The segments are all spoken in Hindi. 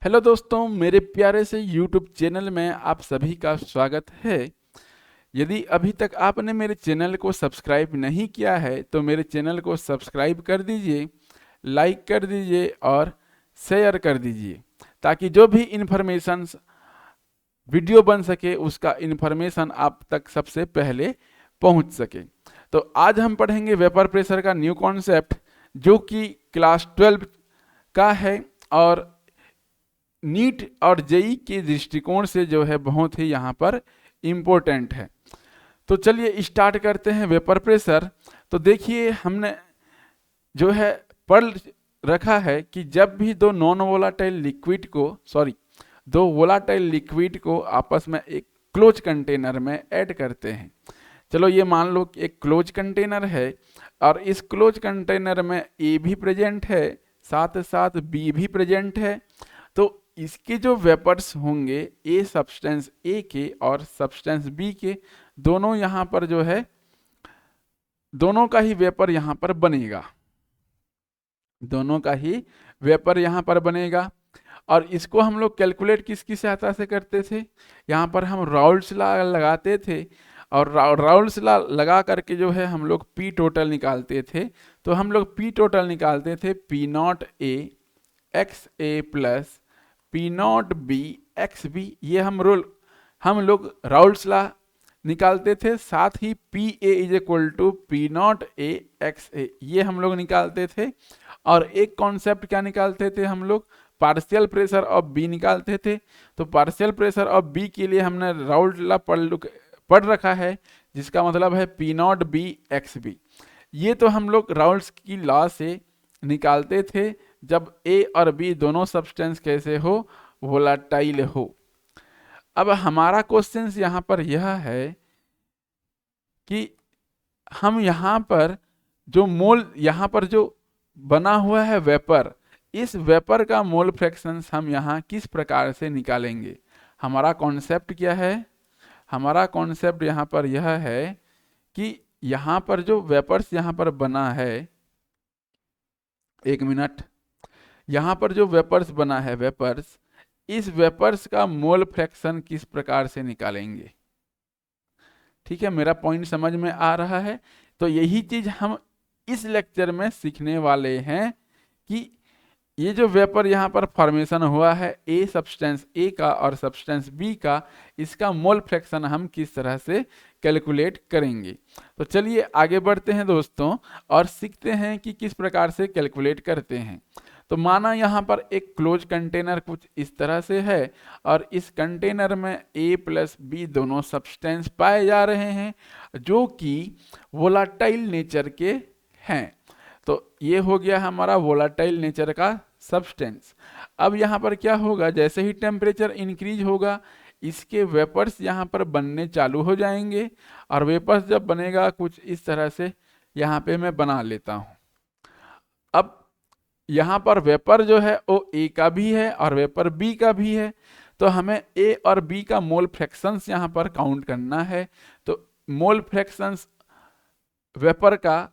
हेलो दोस्तों, मेरे प्यारे से यूट्यूब चैनल में आप सभी का स्वागत है। यदि अभी तक आपने मेरे चैनल को सब्सक्राइब नहीं किया है तो मेरे चैनल को सब्सक्राइब कर दीजिए, लाइक कर दीजिए और शेयर कर दीजिए ताकि जो भी इन्फॉर्मेशन वीडियो बन सके उसका इन्फॉर्मेशन आप तक सबसे पहले पहुंच सके। तो आज हम पढ़ेंगे वेपर प्रेशर का न्यू कॉन्सेप्ट जो कि क्लास 12 का है और नीट और जेई के दृष्टिकोण से जो है बहुत ही यहाँ पर इम्पोर्टेंट है। तो चलिए स्टार्ट करते हैं वेपर प्रेशर। तो देखिए हमने जो है पढ़ रखा है कि जब भी दो वोलाटाइल लिक्विड को आपस में एक क्लोज कंटेनर में ऐड करते हैं। चलो ये मान लो कि एक क्लोज कंटेनर है और इस क्लोज कंटेनर में ए भी प्रेजेंट है, साथ साथ बी भी प्रेजेंट है। तो इसके जो वेपर्स होंगे ए सब्सटेंस ए के और सब्सटेंस बी के, दोनों यहाँ पर जो है दोनों का ही वेपर यहाँ पर बनेगा, दोनों का ही वेपर यहाँ पर बनेगा। और इसको हम लोग कैलकुलेट किसकी सहायता से करते थे, यहाँ पर हम राउल्स लॉ लगाते थे और राउल्स लॉ लगा करके जो है हम लोग पी टोटल निकालते थे। तो हम लोग पी टोटल निकालते थे P not A x A plus P not B x B. ये हम लोग राउल्स लॉ निकालते थे। साथ ही P A is equal to P not A x A, ये हम लोग निकालते थे। और एक कॉन्सेप्ट क्या निकालते थे हम लोग, पार्शियल प्रेशर ऑफ बी निकालते थे। तो पार्शियल प्रेशर ऑफ बी के लिए हमने राउल्स लॉ पढ़ रखा है, जिसका मतलब है P not B x B. ये तो हम लोग राउल्स की लॉ से निकालते थे जब ए और बी दोनों सब्सटेंस कैसे हो, वोलाटाइल हो। अब हमारा क्वेश्चन यहाँ पर यह है कि हम यहाँ पर यहाँ पर जो बना हुआ है वेपर, इस वेपर का मोल फ्रैक्शंस हम यहाँ किस प्रकार से निकालेंगे। हमारा कॉन्सेप्ट क्या है, हमारा कॉन्सेप्ट यहाँ पर यह है कि यहाँ पर जो वेपर्स यहाँ पर बना है, एक मिनट, यहाँ पर जो वेपर्स बना है वेपर्स, इस वेपर्स का मोल फ्रैक्शन किस प्रकार से निकालेंगे। ठीक है, मेरा पॉइंट समझ में आ रहा है। तो यही चीज हम इस लेक्चर में सीखने वाले हैं कि ये जो वेपर यहाँ पर फॉर्मेशन हुआ है ए सब्सटेंस ए का और सब्सटेंस बी का, इसका मोल फ्रैक्शन हम किस तरह से कैलकुलेट करेंगे। तो चलिए आगे बढ़ते हैं दोस्तों और सीखते हैं कि किस प्रकार से कैलकुलेट करते हैं। तो माना यहाँ पर एक क्लोज कंटेनर कुछ इस तरह से है और इस कंटेनर में ए प्लस बी दोनों सब्सटेंस पाए जा रहे हैं जो कि वोलाटाइल नेचर के हैं। तो ये हो गया हमारा वोलाटाइल नेचर का सब्सटेंस। अब यहाँ पर क्या होगा, जैसे ही टेम्परेचर इंक्रीज होगा इसके वेपर्स यहाँ पर बनने चालू हो जाएंगे और वेपर्स जब बनेगा कुछ इस तरह से, यहाँ पे मैं बना लेता हूँ। अब यहाँ पर वेपर जो है वो ए का भी है और वेपर बी का भी है। तो हमें ए और बी का मोल फ्रैक्शंस यहाँ पर काउंट करना है। तो मोल फ्रैक्शंस वेपर का,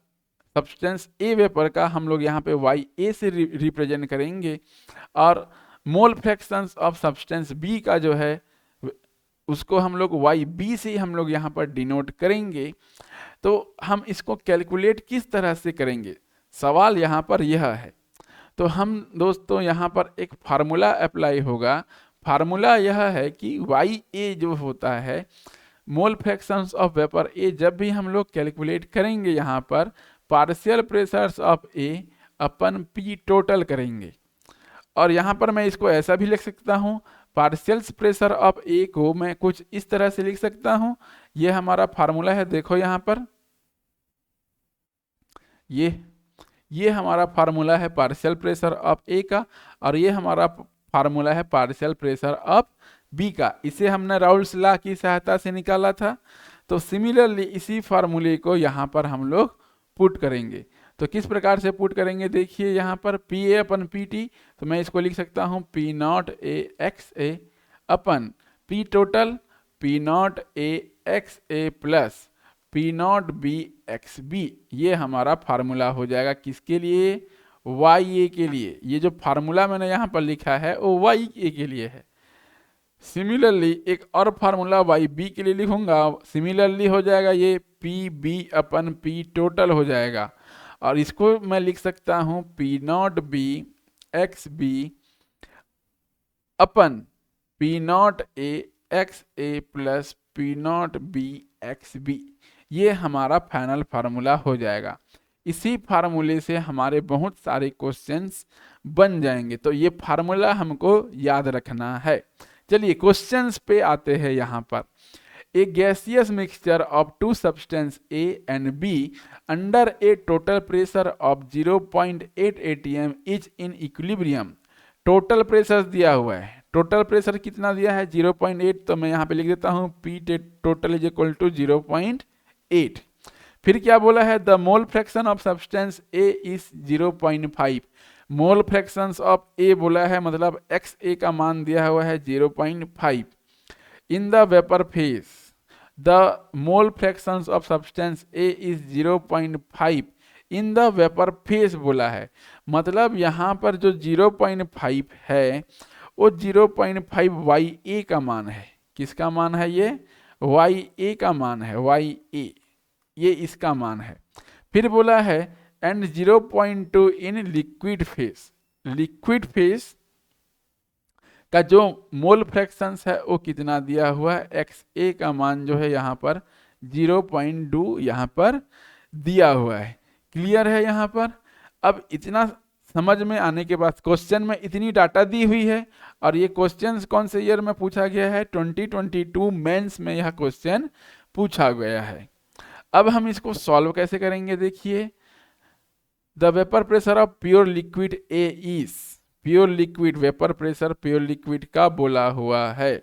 सब्सटेंस ए वेपर का हम लोग यहाँ पे वाई ए से रिप्रेजेंट करेंगे और मोल फ्रैक्शंस ऑफ सब्सटेंस बी का जो है उसको हम लोग वाई बी से हम लोग यहाँ पर डिनोट करेंगे। तो हम इसको कैलकुलेट किस तरह से करेंगे, सवाल यहाँ पर यह है। तो हम दोस्तों यहाँ पर एक फार्मूला अप्लाई होगा। फार्मूला यह है कि वाई ए जो होता है मोल फ्रैक्शंस ऑफ वेपर ए, जब भी हम लोग कैलकुलेट करेंगे यहाँ पर partial pressures of A upon P total करेंगे। और यहाँ पर मैं इसको ऐसा भी लिख सकता हूँ, पार्शियल प्रेशर ऑफ ए को मैं कुछ इस तरह से लिख सकता हूँ। ये हमारा फार्मूला है, देखो यहाँ पर ये हमारा फार्मूला है पार्शियल प्रेशर ऑफ ए का और ये हमारा फार्मूला है पार्शियल प्रेशर ऑफ बी का। इसे हमने राउल्स लॉ की सहायता से निकाला था। तो सिमिलरली इसी फार्मूले को यहाँ पर हम लोग पुट करेंगे। तो किस प्रकार से पुट करेंगे, देखिए यहाँ पर P A upon P T, तो मैं इसको लिख सकता हूँ P not A x A upon P total P not A x A plus P not B x B. ये हमारा फार्मूला हो जाएगा किसके लिए, वाई ए के लिए, ये जो फार्मूला मैंने यहाँ पर लिखा है वो वाई ए के लिए है। सिमिलरली एक और फार्मूला वाई बी के लिए लिखूंगा, सिमिलरली हो जाएगा ये P B upon P total हो जाएगा, और इसको मैं लिख सकता हूँ P not B x B upon P not A x A plus P not B x B. ये हमारा फाइनल फार्मूला हो जाएगा। इसी फार्मूले से हमारे बहुत सारे क्वेश्चंस बन जाएंगे, तो ये फार्मूला हमको याद रखना है। चलिए क्वेश्चंस पे आते हैं। यहाँ पर a gaseous mixture of two substance A and B under a total pressure of 0.8 atm is in equilibrium. Total pressure दिया हुआ है, टोटल प्रेशर कितना दिया है 0.8, तो मैं यहाँ पे लिख देता हूँ P total is equal to 0.8। फिर क्या बोला है, the mole fraction of substance A is 0.5। Mole fractions of A बोला है, मतलब एक्स ए का मान दिया हुआ है 0.5। इन the vapour phase the mole fractions of substance A is 0.5 in the vapour phase बोला है, मतलब यहाँ पर जो 0.5 है वो 0.5 वाई ए का मान है। किसका मान है ये, वाई ए का मान है, वाई ए, ये इसका मान है। फिर बोला है and 0.2 in liquid phase. Liquid phase का जो मोल फ्रैक्शंस है वो कितना दिया हुआ है, एक्स ए का मान जो है यहाँ पर 0.2 यहाँ पर दिया हुआ है। क्लियर है यहाँ पर। अब इतना समझ में आने के बाद क्वेश्चन में इतनी डाटा दी हुई है, और ये क्वेश्चन कौन से ईयर में पूछा गया है, 2022 मेंस में यह क्वेश्चन पूछा गया है। अब हम इसको सॉल्व कैसे करेंगे, देखिए the vapour pressure of pure liquid A is, pure liquid vapour pressure pure liquid का बोला हुआ है।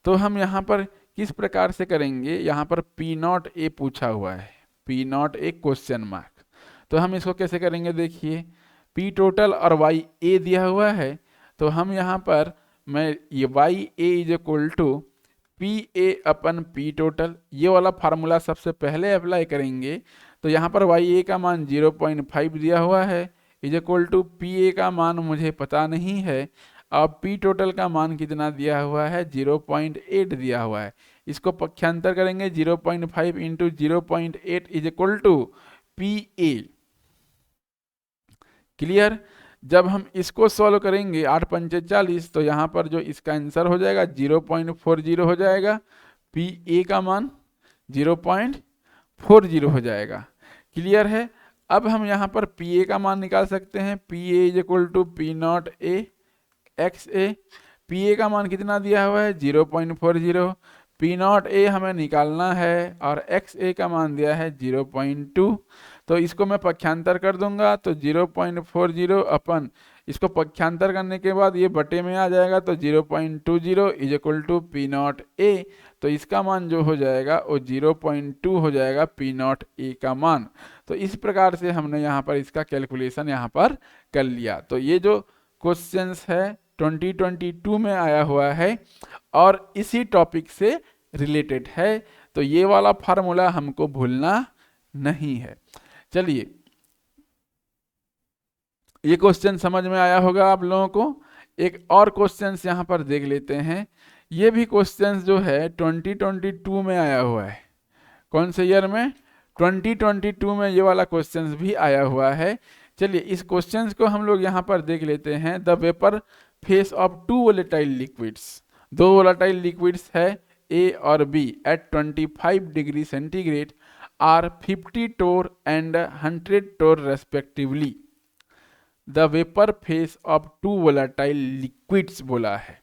तो हम यहाँ पर किस प्रकार से करेंगे, यहाँ पर पी नॉट ए पूछा हुआ है, P not A question mark, तो हम इसको कैसे करेंगे, देखिए पी टोटल और वाई ए दिया हुआ है, तो हम यहाँ पर मैं ये Y A is equal to P A upon P total, ये वाला फार्मूला सबसे पहले अप्लाई करेंगे। तो यहाँ पर वाई ए का मान 0.5 दिया हुआ है is equal to P A का मान मुझे पता नहीं है, और पी टोटल का मान कितना दिया हुआ है 0.8 दिया हुआ है। इसको पक्षांतर करेंगे 0.5 into 0.8 is equal to P A. Clear. जब हम इसको सॉल्व करेंगे 8 पंचे 40, तो यहाँ पर जो इसका आंसर हो जाएगा 0.40 हो जाएगा, पी ए का मान 0.40 हो जाएगा। क्लियर है। अब हम यहाँ पर पी ए का मान निकाल सकते हैं, P A is equal to P not A x A. P A का मान कितना दिया हुआ है 0.40, पी नॉट ए हमें निकालना है और एक्स ए का मान दिया है 0.2। तो इसको मैं पक्षांतर कर दूंगा, तो 0.40 अपन इसको पक्षांतर करने के बाद ये बटे में आ जाएगा, तो 0.20 is equal to P not A. तो इसका मान जो हो जाएगा वो 0.2 हो जाएगा पी नॉट ए का मान। तो इस प्रकार से हमने यहाँ पर इसका कैलकुलेशन यहाँ पर कर लिया। तो ये जो क्वेश्चंस है 2022 में आया हुआ है और इसी टॉपिक से रिलेटेड है, तो ये वाला फार्मूला हमको भूलना नहीं है। चलिए ये क्वेश्चन समझ में आया होगा आप लोगों को। एक और क्वेश्चंस यहाँ पर देख लेते हैं। ये भी क्वेश्चंस जो है 2022 में आया हुआ है। कौन से ईयर में, 2022 में ये वाला क्वेश्चंस भी आया हुआ है। चलिए इस क्वेश्चंस को हम लोग यहाँ पर देख लेते हैं। The vapour phase of two volatile liquids, दो वोलेटाइल लिक्विड्स है ए और B at 25 degree centigrade are 50 torr and 100 torr respectively. The vapor phase of two volatile liquids बोला है।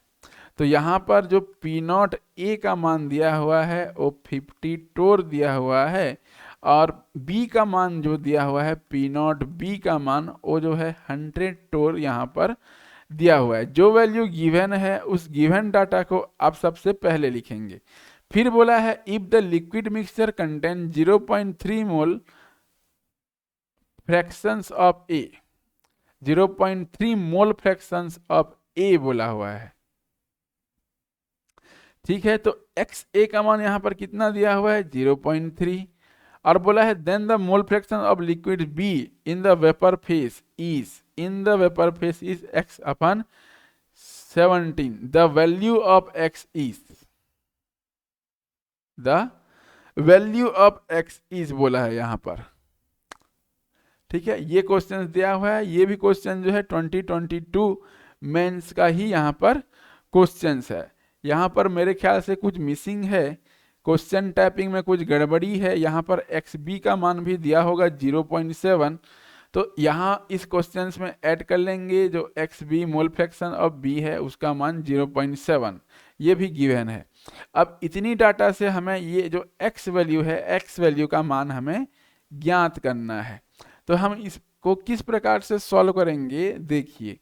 तो यहाँ पर जो P नॉट A का मान दिया हुआ है वो 50 torr दिया हुआ है, और B का मान जो दिया हुआ है P नॉट B का मान वो जो है 100 torr यहाँ पर दिया हुआ है। जो वैल्यू गिवन है उस गिवन डाटा को आप सबसे पहले लिखेंगे। फिर बोला है if the liquid mixture contain 0.3 mole fractions of A, 0.3 mole fractions of A बोला हुआ है। ठीक है, तो एक्स ए का मान यहां पर कितना दिया हुआ है 0.3, और बोला है then the mole fraction of liquid B in the vapour phase is x upon 17, the value of x is बोला है यहां पर। ठीक है, ये क्वेश्चन दिया हुआ है, ये भी क्वेश्चन जो है 2022 मेंस का ही यहाँ पर क्वेश्चंस है। यहाँ पर मेरे ख्याल से कुछ मिसिंग है, क्वेश्चन टाइपिंग में कुछ गड़बड़ी है। यहाँ पर एक्स बी का मान भी दिया होगा 0.7, तो यहाँ इस क्वेश्चन में ऐड कर लेंगे जो X B mole fraction of B है उसका मान 0.7, ये भी गिवन है। अब इतनी डाटा से हमें ये जो एक्स वैल्यू है, एक्स वैल्यू का मान हमें ज्ञात करना है। तो हम इसको किस प्रकार से सॉल्व करेंगे, देखिए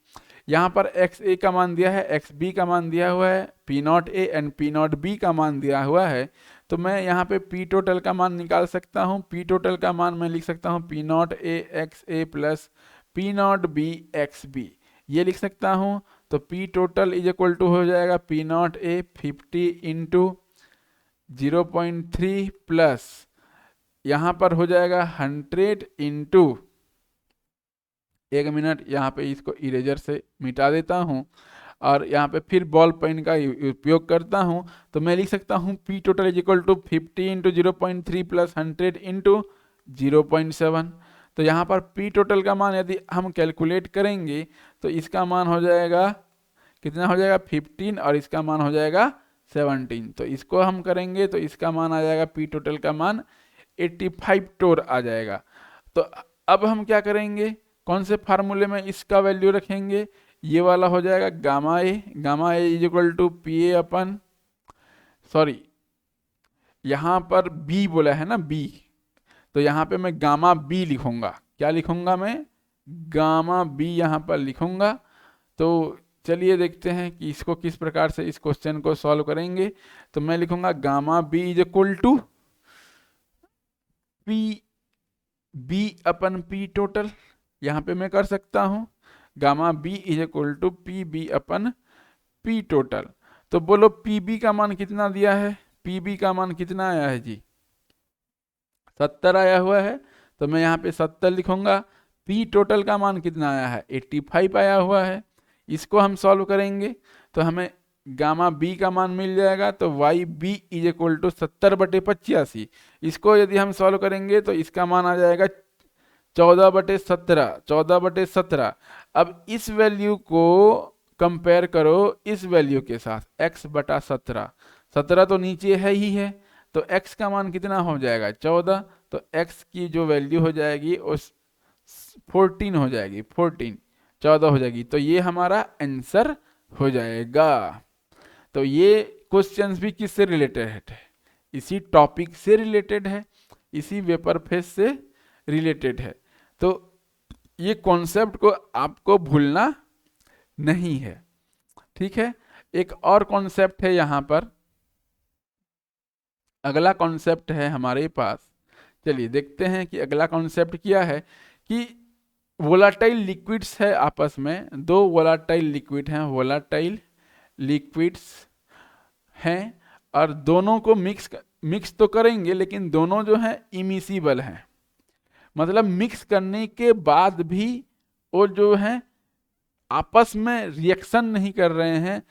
यहाँ पर एक्स ए का मान दिया है, एक्स बी का मान दिया हुआ है, P not A and P not be का मान दिया हुआ है। तो मैं यहाँ पे पी टोटल का मान निकाल सकता हूँ। पी टोटल का मान मैं लिख सकता हूँ P not A x A plus P not B x B, ये लिख सकता हूँ। तो P total is equal to हो जाएगा P not A 50 into 0.3 plus यहाँ पर हो जाएगा 100 इंटू, एक मिनट यहाँ पे इसको इरेजर से मिटा देता हूँ और यहाँ पे फिर बॉल पेन का उपयोग करता हूँ। तो मैं लिख सकता हूँ P total is equal to 50 into 0.3 plus 100 into 0.7। तो यहाँ पर पी टोटल का मान यदि हम कैलकुलेट करेंगे तो इसका मान हो जाएगा कितना, हो जाएगा 15 और इसका मान हो जाएगा 17। तो इसको हम करेंगे तो इसका मान आ जाएगा पी टोटल का मान 85 टोर आ जाएगा। तो अब हम क्या करेंगे, कौन से फार्मूले में इसका वैल्यू रखेंगे, ये वाला हो जाएगा gamma A is equal to P A upon, sorry यहाँ पर बी बोला है ना बी, तो यहाँ पे मैं गामा बी लिखूंगा। क्या लिखूंगा मैं, गामा बी यहाँ पर लिखूंगा। तो चलिए देखते हैं कि इसको किस प्रकार से इस क्वेश्चन को सॉल्व करेंगे। तो मैं लिखूंगा gamma B is equal to P B upon P total, यहाँ पे मैं कर सकता हूँ gamma B is equal to P B upon P total. तो बोलो पी बी का मान कितना दिया है, पी बी का मान कितना आया है जी, 70 आया हुआ है। तो मैं यहाँ पे 70 लिखूंगा। पी टोटल का मान कितना आया है, 85 आया हुआ है। इसको हम सॉल्व करेंगे तो हमें गामा बी का मान मिल जाएगा। तो Y B is equal to 70/85। इसको यदि हम सॉल्व करेंगे तो इसका मान आ जाएगा 14/17। अब इस वैल्यू को कंपेयर करो इस वैल्यू के साथ, x/17, 17 तो नीचे है ही है, तो x का मान कितना हो जाएगा 14। तो x की जो वैल्यू हो जाएगी उस 14 हो जाएगी, 14 हो जाएगी। तो ये हमारा आंसर हो जाएगा। तो ये क्वेश्चंस भी किससे रिलेटेड है, इसी टॉपिक से रिलेटेड है, इसी वेपर फेस से रिलेटेड है। तो ये कॉन्सेप्ट को आपको भूलना नहीं है, ठीक है। एक और कॉन्सेप्ट है यहाँ पर, अगला कॉन्सेप्ट है हमारे पास। चलिए देखते हैं कि अगला कॉन्सेप्ट क्या है कि वोलाटाइल लिक्विड्स है आपस में, दो वोलाटाइल लिक्विड हैं, वोलाटाइल लिक्विड्स हैं और दोनों को मिक्स तो करेंगे लेकिन दोनों जो हैं इमिसिबल हैं, मतलब मिक्स करने के बाद भी वो जो है आपस में रिएक्शन नहीं कर रहे हैं,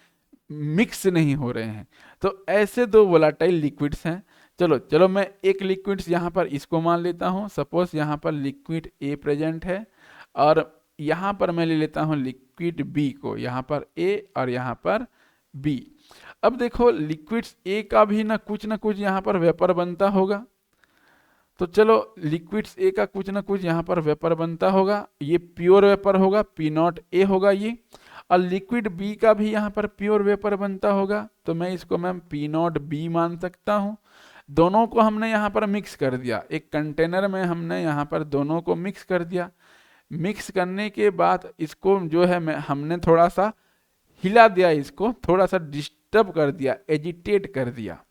मिक्स नहीं हो रहे हैं। तो ऐसे दो वोलाटाइल लिक्विड्स हैं। चलो मैं एक लिक्विड्स यहाँ पर इसको मान लेता हूँ। सपोज यहाँ पर लिक्विड ए प्रेजेंट है और यहाँ पर मैं ले लेता हूँ लिक्विड बी को, यहाँ पर ए और यहाँ पर बी। अब देखो लिक्विड्स ए का भी ना कुछ यहाँ पर वेपर बनता होगा। तो चलो लिक्विड्स ए का कुछ ना कुछ यहाँ पर वेपर बनता होगा, ये प्योर वेपर होगा, पी नॉट ए होगा ये। और लिक्विड बी का भी यहाँ पर प्योर वेपर बनता होगा, तो मैं इसको मैं पी नॉट बी मान सकता हूँ। दोनों को हमने यहाँ पर मिक्स कर दिया, एक कंटेनर में हमने यहाँ पर दोनों को मिक्स कर दिया। मिक्स करने के बाद इसको जो है हमने थोड़ा सा हिला दिया, इसको थोड़ा सा डिस्टर्ब कर दिया, एजिटेट कर दिया।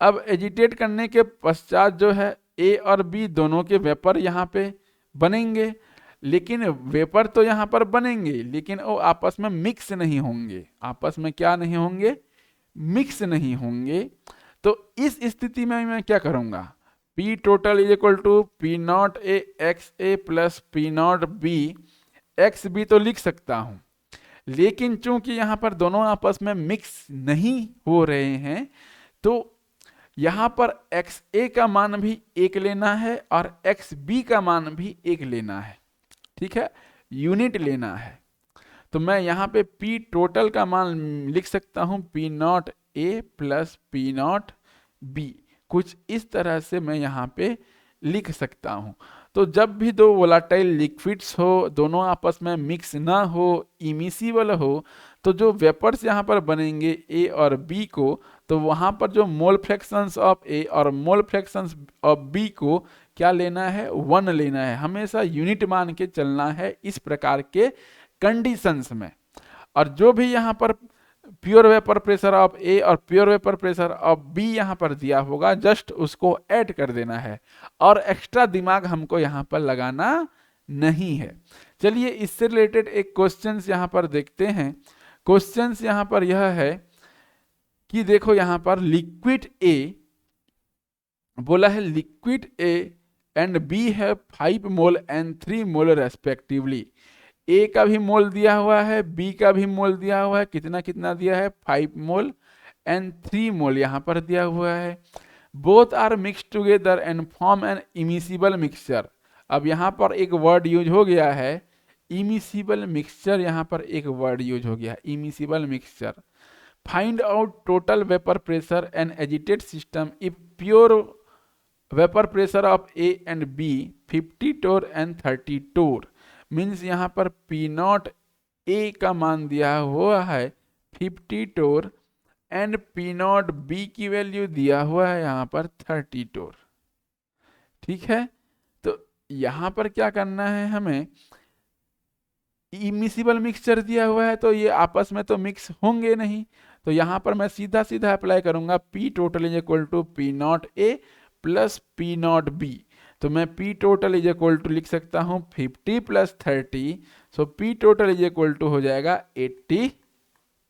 अब एजिटेट करने के पश्चात जो है ए और बी दोनों के वेपर यहाँ पे बनेंगे, लेकिन वेपर तो यहाँ पर बनेंगे लेकिन वो आपस में मिक्स नहीं होंगे, आपस में क्या नहीं होंगे, मिक्स नहीं होंगे। तो इस स्थिति में मैं क्या करूँगा, P total is equal to P not A x A plus P not B x B तो लिख सकता हूं, लेकिन चूंकि यहां पर दोनों आपस में मिक्स नहीं हो रहे हैं तो यहां पर एक्स ए का मान भी एक लेना है और एक्स बी का मान भी एक लेना है, ठीक है, यूनिट लेना है। तो मैं यहाँ पे P टोटल का मान लिख सकता हूँ P not A plus P not B, कुछ इस तरह से मैं यहाँ पे लिख सकता हूँ। तो जब भी दो वोलाटाइल लिक्विड्स हो, दोनों आपस में मिक्स ना हो, इमिसिबल हो, तो जो वेपर्स यहाँ पर बनेंगे A और B को, तो वहाँ पर जो मोल फ्रैक्शंस ऑफ A और मोल फ्रैक्शंस ऑफ B को क्या लेना है, 1 लेना है। हमेशा यूनिट मान के चलना है इस प्रकार के कंडीशंस में। और जो भी यहाँ पर pure vapour pressure of A और pure vapour pressure of B यहाँ पर दिया होगा, जस्ट उसको ऐड कर देना है और एक्स्ट्रा दिमाग हमको यहाँ पर लगाना नहीं है। चलिए इससे रिलेटेड एक क्वेश्चंस यहाँ पर देखते हैं। क्वेश्चंस यहाँ पर यह है कि देखो यहाँ पर लिक्विड ए बोला है, लिक्विड ए एंड बी है 5 मोल एंड 3 मोल रेस्पेक्टिवली। ए का भी मोल दिया हुआ है, बी का भी मोल दिया हुआ है, कितना कितना दिया है, 5 मोल एंड 3 मोल यहाँ पर दिया हुआ है। Both are mix together and form an immiscible mixture. अब यहाँ पर एक वर्ड यूज हो गया है इमिसिबल मिक्सचर, यहाँ पर एक वर्ड यूज हो गया है immiscible mixture. Find out total vapour pressure and agitate system if pure vapour pressure of A and B 50 torr and 30 torr. Means यहाँ पर पी नॉट ए का मान दिया हुआ है 50 torr and P not be की वैल्यू दिया हुआ है यहाँ पर 30 टोर, ठीक है। तो यहाँ पर क्या करना है हमें, इमिसिबल मिक्सचर दिया हुआ है तो ये आपस में तो मिक्स होंगे नहीं, तो यहाँ पर मैं सीधा सीधा अप्लाई करूंगा P total is equal to P not A plus P not B. तो मैं P total is equal to लिख सकता हूँ 50 plus 30, so P total is equal to हो जाएगा 80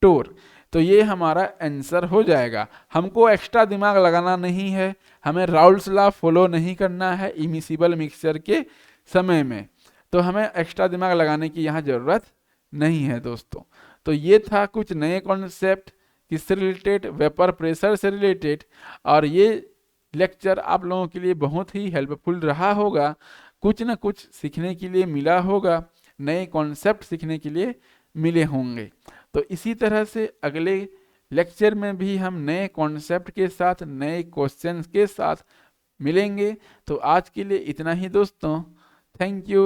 टोर। तो ये हमारा आंसर हो जाएगा। हमको एक्स्ट्रा दिमाग लगाना नहीं है, हमें राउल्स लॉ फॉलो नहीं करना है इमिसिबल मिक्सचर के समय में, तो हमें एक्स्ट्रा दिमाग लगाने की यहाँ ज़रूरत नहीं है दोस्तों। तो ये था कुछ नए कॉन्सेप्ट किससे रिलेटेड, वेपर प्रेशर से रिलेटेड, और ये लेक्चर आप लोगों के लिए बहुत ही हेल्पफुल रहा होगा, कुछ ना कुछ सीखने के लिए मिला होगा, नए कॉन्सेप्ट सीखने के लिए मिले होंगे। तो इसी तरह से अगले लेक्चर में भी हम नए कॉन्सेप्ट के साथ, नए क्वेश्चंस के साथ मिलेंगे। तो आज के लिए इतना ही दोस्तों, थैंक यू।